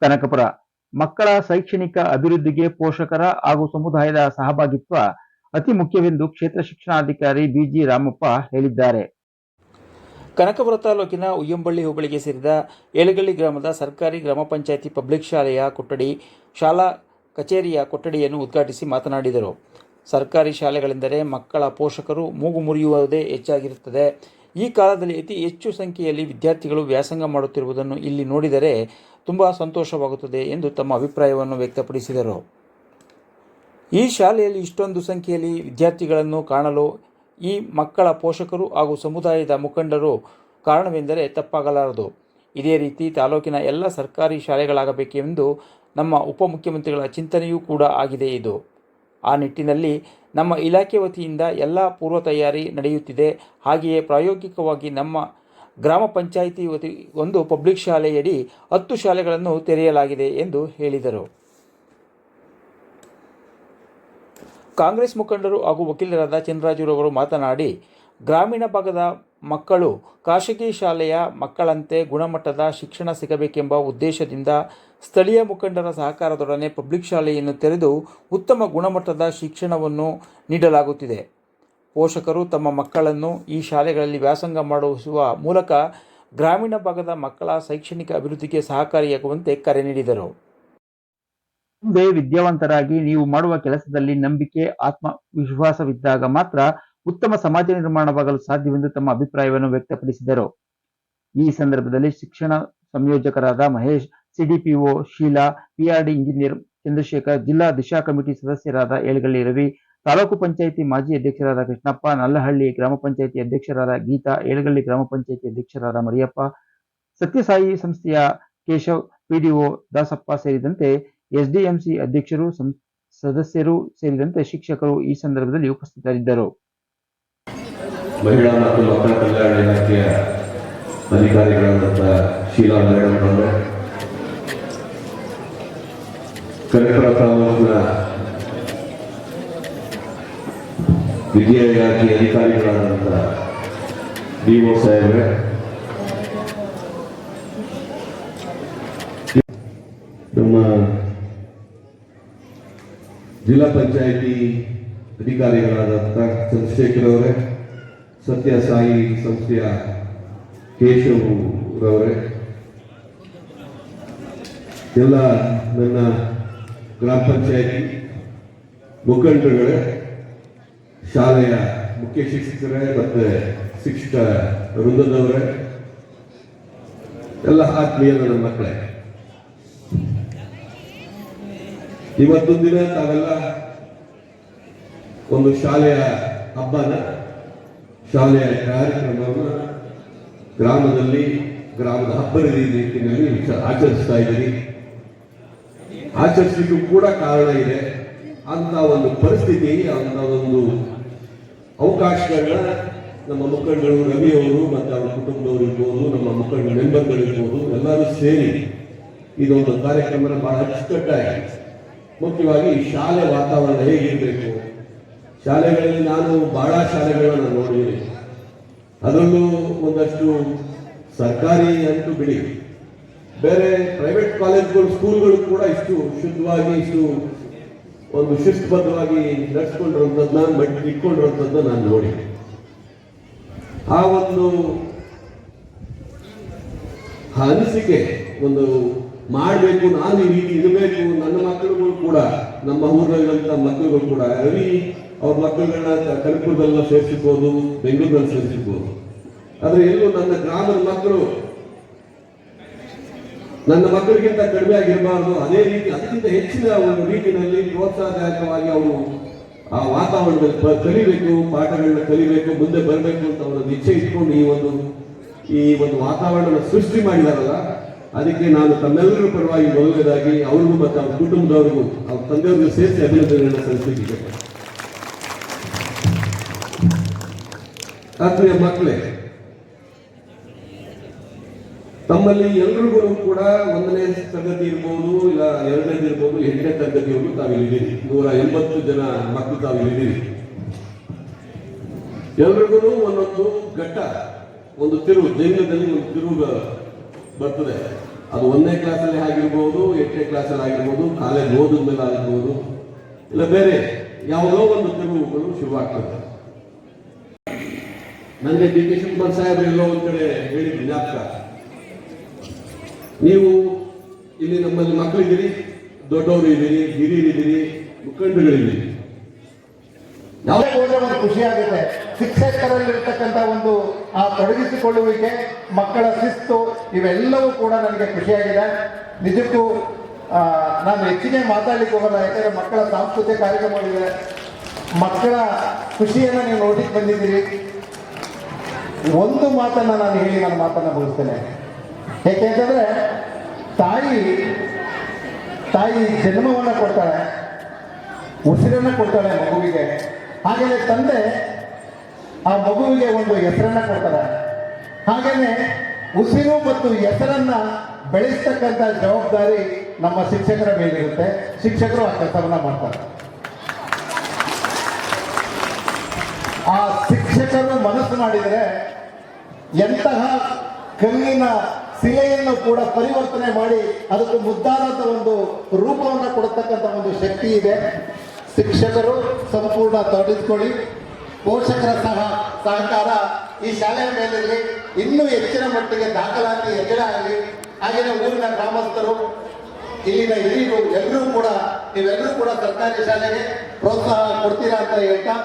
ಕನಕಪುರ ಮಕ್ಕಳ ಶೈಕ್ಷಣಿಕ ಅಭಿವೃದ್ಧಿಗೆ ಪೋಷಕರ ಹಾಗೂ ಸಮುದಾಯದ ಸಹಭಾಗಿತ್ವ ಅತಿ ಮುಖ್ಯವೆಂದು ಕ್ಷೇತ್ರ ಶಿಕ್ಷಣಾಧಿಕಾರಿ ಬಿಜಿ ರಾಮಪ್ಪ ಹೇಳಿದ್ದಾರೆ. ಕನಕಪುರ ತಾಲೂಕಿನ ಉಯ್ಯಂಬಳ್ಳಿ ಹೋಬಳಿಗೆ ಸೇರಿದ ಏಳಗಳ್ಳಿ ಗ್ರಾಮದ ಸರ್ಕಾರಿ ಗ್ರಾಮ ಪಂಚಾಯಿತಿ ಪಬ್ಲಿಕ್ ಶಾಲೆಯ ಕೊಠಡಿ, ಶಾಲಾ ಕಚೇರಿಯ ಕೊಠಡಿಯನ್ನು ಉದ್ಘಾಟಿಸಿ ಮಾತನಾಡಿದರು. ಸರ್ಕಾರಿ ಶಾಲೆಗಳೆಂದರೆ ಮಕ್ಕಳ ಪೋಷಕರು ಮೂಗು ಮುರಿಯುವುದೇ ಹೆಚ್ಚಾಗಿರುತ್ತದೆ. ಈ ಕಾಲದಲ್ಲಿ ಅತಿ ಹೆಚ್ಚು ಸಂಖ್ಯೆಯಲ್ಲಿ ವಿದ್ಯಾರ್ಥಿಗಳು ವ್ಯಾಸಂಗ ಮಾಡುತ್ತಿರುವುದನ್ನು ಇಲ್ಲಿ ನೋಡಿದರೆ ತುಂಬ ಸಂತೋಷವಾಗುತ್ತದೆ ಎಂದು ತಮ್ಮ ಅಭಿಪ್ರಾಯವನ್ನು ವ್ಯಕ್ತಪಡಿಸಿದರು. ಈ ಶಾಲೆಯಲ್ಲಿ ಇಷ್ಟೊಂದು ಸಂಖ್ಯೆಯಲ್ಲಿ ವಿದ್ಯಾರ್ಥಿಗಳನ್ನು ಕಾಣಲು ಈ ಮಕ್ಕಳ ಪೋಷಕರು ಹಾಗೂ ಸಮುದಾಯದ ಮುಖಂಡರು ಕಾರಣವೆಂದರೆ ತಪ್ಪಾಗಲಾರದು. ಇದೇ ರೀತಿ ತಾಲೂಕಿನ ಎಲ್ಲ ಸರ್ಕಾರಿ ಶಾಲೆಗಳಾಗಬೇಕೆಂದು ನಮ್ಮ ಉಪಮುಖ್ಯಮಂತ್ರಿಗಳ ಚಿಂತನೆಯೂ ಕೂಡ ಆಗಿದೆ. ಇದು ಆ ನಿಟ್ಟಿನಲ್ಲಿ ನಮ್ಮ ಇಲಾಖೆ ವತಿಯಿಂದ ಎಲ್ಲ ಪೂರ್ವ ತಯಾರಿ ನಡೆಯುತ್ತಿದೆ. ಹಾಗೆಯೇ ಪ್ರಾಯೋಗಿಕವಾಗಿ ನಮ್ಮ ಗ್ರಾಮ ಪಂಚಾಯಿತಿ ಒಂದು ಪಬ್ಲಿಕ್ ಶಾಲೆಯಡಿ 10 ಶಾಲೆಗಳನ್ನು ತೆರೆಯಲಾಗಿದೆ ಎಂದು ಹೇಳಿದರು. ಕಾಂಗ್ರೆಸ್ ಮುಖಂಡರು ಹಾಗೂ ವಕೀಲರಾದ ಚಿನರಾಜುರವರು ಮಾತನಾಡಿ, ಗ್ರಾಮೀಣ ಭಾಗದ ಮಕ್ಕಳು ಖಾಸಗಿ ಶಾಲೆಯ ಮಕ್ಕಳಂತೆ ಗುಣಮಟ್ಟದ ಶಿಕ್ಷಣ ಸಿಗಬೇಕೆಂಬ ಉದ್ದೇಶದಿಂದ ಸ್ಥಳೀಯ ಮುಖಂಡರ ಸಹಕಾರದೊಡನೆ ಪಬ್ಲಿಕ್ ಶಾಲೆಯನ್ನು ತೆರೆದು ಉತ್ತಮ ಗುಣಮಟ್ಟದ ಶಿಕ್ಷಣವನ್ನು ನೀಡಲಾಗುತ್ತಿದೆ. ಪೋಷಕರು ತಮ್ಮ ಮಕ್ಕಳನ್ನು ಈ ಶಾಲೆಗಳಲ್ಲಿ ವ್ಯಾಸಂಗ ಮಾಡಿಸುವ ಮೂಲಕ ಗ್ರಾಮೀಣ ಭಾಗದ ಮಕ್ಕಳ ಶೈಕ್ಷಣಿಕ ಅಭಿವೃದ್ಧಿಗೆ ಸಹಕಾರಿಯಾಗುವಂತೆ ಕರೆ ನೀಡಿದರು. ಮುಂದೆ ವಿದ್ಯಾವಂತರಾಗಿ ನೀವು ಮಾಡುವ ಕೆಲಸದಲ್ಲಿ ನಂಬಿಕೆ, ಆತ್ಮವಿಶ್ವಾಸವಿದ್ದಾಗ ಮಾತ್ರ ಉತ್ತಮ ಸಮಾಜ ನಿರ್ಮಾಣವಾಗಲು ಸಾಧ್ಯವೆಂದು ತಮ್ಮ ಅಭಿಪ್ರಾಯವನ್ನು ವ್ಯಕ್ತಪಡಿಸಿದರು. ಈ ಸಂದರ್ಭದಲ್ಲಿ ಶಿಕ್ಷಣ ಸಂಯೋಜಕರಾದ Mahesh, CDPO Sheila, PRD engineer Chandrashekhar, ಜಿಲ್ಲಾ ದಿಶಾ ಕಮಿಟಿ ಸದಸ್ಯರಾದ ಏಳಗಳ್ಳಿ ರವಿ, ತಾಲೂಕು ಪಂಚಾಯಿತಿ ಮಾಜಿ ಅಧ್ಯಕ್ಷರಾದ ಕೃಷ್ಣಪ್ಪ, ನಲ್ಲಹಳ್ಳಿ ಗ್ರಾಮ ಪಂಚಾಯಿತಿ ಅಧ್ಯಕ್ಷರಾದ ಗೀತಾ, ಏಳಗಳ್ಳಿ ಗ್ರಾಮ ಪಂಚಾಯಿತಿ ಅಧ್ಯಕ್ಷರಾದ ಮರಿಯಪ್ಪ, ಸತ್ಯಸಾಯಿ ಸಂಸ್ಥೆಯ ಕೇಶವ್, ಪಿಡಿಒ ದಾಸಪ್ಪ ಸೇರಿದಂತೆ ಎಸ್ಡಿಎಂಸಿ ಅಧ್ಯಕ್ಷರು, ಸದಸ್ಯರು ಸೇರಿದಂತೆ ಶಿಕ್ಷಕರು ಈ ಸಂದರ್ಭದಲ್ಲಿ ಉಪಸ್ಥಿತರಿದ್ದರು. ಮಹಿಳಾ ಮತ್ತು ಮಕ್ಕಳ ಕಲ್ಯಾಣ ಇಲಾಖೆಯ ಅಧಿಕಾರಿಗಳಾದಂಥ ಶೀಲಾ ಮೇಡಮ್ ಅವರು, ಕನಕಪುರ ತಾಲೂಕಿನ ವಿದ್ಯಾ ಇಲಾಖೆಯ ಅಧಿಕಾರಿಗಳಾದಂಥ ಡಿಒ ಸಾಹೇಬ್ರೆ, ನಮ್ಮ ಜಿಲ್ಲಾ ಪಂಚಾಯಿತಿ ಅಧಿಕಾರಿಗಳಾದಂಥ ಚಂದ್ರಶೇಖರ್ ಅವರೇ, ಸತ್ಯಸಾಯಿ ಸಂಸ್ಥೆಯ ಕೇಶವ್ರವರೇ, ಎಲ್ಲ ನನ್ನ ಗ್ರಾಮ ಪಂಚಾಯಿತಿ ಮುಖಂಡರುಗಳೇ, ಶಾಲೆಯ ಮುಖ್ಯ ಶಿಕ್ಷಕರೇ ಮತ್ತು ಶಿಕ್ಷಕ ವೃಂದದವರೇ, ಎಲ್ಲ ಆತ್ಮೀಯ ನನ್ನ ಮಕ್ಕಳೇ, ಇವತ್ತೊಂದು ದಿನ ತಾವೆಲ್ಲ ಒಂದು ಶಾಲೆಯ ಹಬ್ಬನ, ಶಾಲೆಯ ಕಾರ್ಯಕ್ರಮವನ್ನು ಗ್ರಾಮದಲ್ಲಿ ಗ್ರಾಮದ ಹಬ್ಬದ ರೀತಿಯಲ್ಲಿ ಆಚರಿಸ್ತಾ ಇದ್ದೀರಿ. ಆಚರಿಸಲಿಕ್ಕೂ ಕೂಡ ಕಾರಣ ಇದೆ. ಅಂತ ಒಂದು ಪರಿಸ್ಥಿತಿ, ಅಂತ ಒಂದು ಅವಕಾಶಗಳನ್ನ ನಮ್ಮ ಮುಖಂಡರು ರವಿಯವರು ಮತ್ತು ಅವರ ಕುಟುಂಬದವರು ಇರ್ಬೋದು, ನಮ್ಮ ಮುಖಂಡ ಮೆಂಬರ್ಗಳಿರ್ಬೋದು, ಎಲ್ಲರೂ ಸೇರಿ ಇದೊಂದು ಕಾರ್ಯಕ್ರಮನ ಬಹಳ ಅಚ್ಚುಕಟ್ಟಾಗಿ, ಮುಖ್ಯವಾಗಿ ಶಾಲೆ ವಾತಾವರಣ ಹೇಗಿರಬೇಕು. ಶಾಲೆಗಳಲ್ಲಿ ನಾನು ಬಹಳ ಶಾಲೆಗಳನ್ನು ನೋಡಿದ್ದೀನಿ. ಅದರಲ್ಲೂ ಒಂದಷ್ಟು ಸರ್ಕಾರಿ ಅಂತೂ ಬಿಡಿ, ಬೇರೆ ಪ್ರೈವೇಟ್ ಕಾಲೇಜ್ಗಳು, ಸ್ಕೂಲ್ಗಳು ಕೂಡ ಇಷ್ಟು ಶುದ್ಧವಾಗಿ, ಇಷ್ಟು ಒಂದು ಶಿಸ್ತುಬದ್ಧವಾಗಿ ನಡೆಸ್ಕೊಂಡಿರುವಂಥದ್ದನ್ನ, ಇಟ್ಕೊಂಡಿರುವಂಥದ್ದನ್ನ ನಾನು ನೋಡಿ ಆ ಒಂದು ಅನಿಸಿಕೆ ಒಂದು ಮಾಡಬೇಕು, ನಾನು ಈ ರೀತಿ ಇರಬೇಕು. ನನ್ನ ಮಕ್ಕಳುಗಳು ಕೂಡ, ನಮ್ಮ ಊರಿನಲ್ಲಿರುವಂಥ ಮಕ್ಕಳುಗಳು ಕೂಡ, ರವಿ ಅವ್ರ ಮಕ್ಕಳುಗಳನ್ನ ಕನಕಪುರದಲ್ಲ ಸೇರಿಸಿರ್ಬೋದು, ಬೆಂಗಳೂರಲ್ಲಿ ಸೇರಿಸಿರ್ಬೋದು, ಆದರೆ ಎಲ್ಲೂ ನನ್ನ ಗ್ರಾಮದ ಮಕ್ಕಳು ನನ್ನ ಮಕ್ಕಳಿಗಿಂತ ಕಡಿಮೆ ಆಗಿರಬಾರ್ದು. ಅದೇ ರೀತಿ ಅದಕ್ಕಿಂತ ಹೆಚ್ಚಿನ ಒಂದು ರೀತಿಯಲ್ಲಿ ಪ್ರೋತ್ಸಾಹದಾಯಕವಾಗಿ ಅವರು ಆ ವಾತಾವರಣದಲ್ಲಿ ಕಲಿಬೇಕು, ಪಾಠಗಳನ್ನ ಕಲಿಬೇಕು, ಮುಂದೆ ಬರಬೇಕು ಅಂತ ಅವರ ಇಚ್ಛೆ ಇಟ್ಕೊಂಡು ಈ ಒಂದು ವಾತಾವರಣ ಸೃಷ್ಟಿ ಮಾಡಿದಾರಲ್ಲ, ಅದಕ್ಕೆ ನಾನು ತಮ್ಮೆಲ್ಲರ ಪರವಾಗಿ ಮೊದಲನೇದಾಗಿ ಅವ್ರಿಗೂ ಮತ್ತು ಅವ್ರ ಕುಟುಂಬದವ್ರಿಗೂ, ಅವ್ರ ತಂದೆಯವ್ರಿಗೂ ಸೇರಿಸಿ ಅಭಿನಂದನೆಗಳನ್ನು ಸಲ್ಲಿಸಲಿಕ್ಕೆ. ಆತ್ಮೀಯ ಮಕ್ಕಳೇ, ತಮ್ಮಲ್ಲಿ ಎಲ್ರಿಗೂ ಕೂಡ 1ನೇ ತರಗತಿ ಇರ್ಬೋದು, ಇಲ್ಲ 2ನೇದು ಇರ್ಬೋದು, 8ನೇ ತರಗತಿವರೆಗೂ ತಾವಿಲ್ಲಿದ್ದೀರಿ. 180 ಜನ ಮಕ್ಕಳು ತಾವಿಲ್ಲಿದ್ದೀರಿ. ಎಲ್ರಿಗೂ ಒಂದೊಂದು ಘಟ್ಟ, ಒಂದು ತಿರುವು, ಜೀವನದಲ್ಲಿ ಒಂದು ತಿರುವು ಬರ್ತದೆ. ಅದು 1ನೇ ಕ್ಲಾಸಲ್ಲಿ ಆಗಿರ್ಬೋದು, 8ನೇ ಕ್ಲಾಸಲ್ಲಿ ಆಗಿರ್ಬೋದು, ಕಾಲೇಜ್ ಓದಿದ ಮೇಲೆ ಆಗಿರ್ಬೋದು, ಇಲ್ಲ ಬೇರೆ ಯಾವುದೋ ಒಂದು ತಿರುವುಗಳು ಶುರುವಾಗ್ತದೆ. ನನಗೆ ಡಿ ಕೆ ಶಿವಕುಮಾರ್ ಸಾಹೇಬರು ಎಲ್ಲೋ ಒಂದು ಕಡೆ ಹೇಳಿದ ಜ್ಞಾಪಕ, ನೀವು ಇಲ್ಲಿ ನಮ್ಮಲ್ಲಿ ಮಕ್ಕಳಿದ್ದೀರಿ, ದೊಡ್ಡವರು ಇದ್ದೀರಿ, ಹಿರಿಯರಿದ್ದೀರಿ, ಮುಖಂಡಗಳಿದ್ದೀರಿ. ಯಾವುದೇ ಹೋದ್ರೆ ಒಂದು ಖುಷಿ ಆಗುತ್ತೆ. ಶಿಕ್ಷಕರಲ್ಲಿರ್ತಕ್ಕಂಥ ಒಂದು ಆ ತೊಡಗಿಸಿಕೊಳ್ಳುವಿಕೆ, ಮಕ್ಕಳ ಶಿಸ್ತು, ಇವೆಲ್ಲವೂ ಕೂಡ ನನಗೆ ಖುಷಿಯಾಗಿದೆ. ನಿಜಕ್ಕೂ ನಾನು ಹೆಚ್ಚಿಗೆ ಮಾತಾಡ್ಲಿಕ್ಕೆ ಹೋಗಲ್ಲ, ಯಾಕಂದರೆ ಮಕ್ಕಳ ಸಾಂಸ್ಕೃತಿಕ ಕಾರ್ಯಕ್ರಮಗಳಿವೆ. ಮಕ್ಕಳ ಖುಷಿಯನ್ನು ನೀವು ನೋಡ್ಲಿಕ್ಕೆ ಬಂದಿದ್ದೀರಿ. ಒಂದು ಮಾತನ್ನು ನಾನು ಹೇಳಿ ನನ್ನ ಮಾತನ್ನು ಮುಗಿಸ್ತೇನೆ. ಯಾಕೆಂತಂದರೆ ತಾಯಿ ಜನ್ಮವನ್ನು ಕೊಡ್ತಾಳೆ, ಉಸಿರನ್ನು ಕೊಡ್ತಾಳೆ ಮಗುವಿಗೆ. ಹಾಗೆಯೇ ತಂದೆ ಆ ಮಗುವಿಗೆ ಒಂದು ಹೆಸರನ್ನ ಕೊಡ್ತಾರೆ. ಹಾಗೆಯೇ ಉಸಿರು ಮತ್ತು ಹೆಸರನ್ನ ಬೆಳೆಸ್ತಕ್ಕಂಥ ಜವಾಬ್ದಾರಿ ನಮ್ಮ ಶಿಕ್ಷಕರ ಮೇಲಿರುತ್ತೆ. ಶಿಕ್ಷಕರು ಆ ಕೆಲಸವನ್ನ ಮಾಡ್ತಾರೆ. ಆ ಶಿಕ್ಷಕರು ಮನಸ್ಸು ಮಾಡಿದರೆ ಎಂತಹ ಕಲ್ಲಿನ ಶಿಲೆಯನ್ನು ಕೂಡ ಪರಿವರ್ತನೆ ಮಾಡಿ ಅದಕ್ಕೆ ಮುದ್ದಾದಂಥ ಒಂದು ರೂಪವನ್ನು ಕೊಡತಕ್ಕಂಥ ಒಂದು ಶಕ್ತಿ ಇದೆ. ಶಿಕ್ಷಕರು ಸಂಪೂರ್ಣ ತೊಡಗಿಸ್ಕೊಳ್ಳಿ. ಪೋಷಕರ ಸಹಕಾರ ಈ ಶಾಲೆಯ ಮೇಲಿರಲಿ. ಇನ್ನೂ ಹೆಚ್ಚಿನ ಮಟ್ಟಿಗೆ ದಾಖಲಾತಿ ಹೆಚ್ಚಳಾಗಲಿ. ಹಾಗೆಯೇ ಊರಿನ ಗ್ರಾಮಸ್ಥರು, ಇಲ್ಲಿನ ಹಿರಿಯರು ನೀವೆಲ್ಲರೂ ಕೂಡ ಸರ್ಕಾರಿ ಶಾಲೆಗೆ ಪ್ರೋತ್ಸಾಹ ಕೊಡ್ತೀರಾ ಅಂತ ಹೇಳ್ತಾ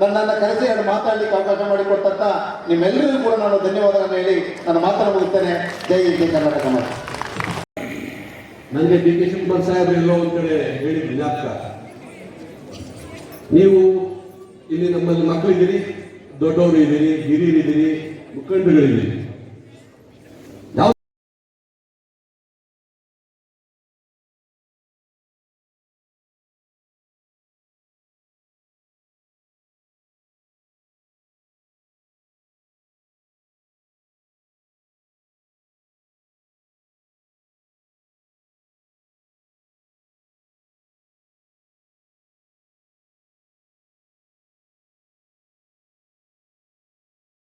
ನನ್ನನ್ನು ಕರೆಸಿ ಅದು ಮಾತಾಡಲಿಕ್ಕೆ ಅವಕಾಶ ಮಾಡಿಕೊಟ್ಟಂತ ನಿಮ್ಮೆಲ್ಲರಿಗೂ ಕೂಡ ನಾನು ಧನ್ಯವಾದಗಳನ್ನು ಹೇಳಿ ನನ್ನ ಮಾತನ್ನು ಮುಗಿಸ್ತೇನೆ. ಜೈ ಹಿಂದ್, ಜೈ ಕರ್ನಾಟಕ. ನನಗೆ ಡಿ ಕೆ ಶಿವಕುಮಾರ್ ಸಾಹೇಬರು ಎಲ್ಲೋ ಒಂದು ಕಡೆ ಹೇಳಿದ ಜ್ಞಾಪಕ, ನೀವು ಇಲ್ಲಿ ನಮ್ಮಲ್ಲಿ ಮಕ್ಕಳಿದ್ದೀರಿ, ದೊಡ್ಡವರು ಇದ್ದೀರಿ, ಹಿರಿಯರಿದ್ದೀರಿ, ಮುಖಂಡಗಳಿದ್ದೀರಿ.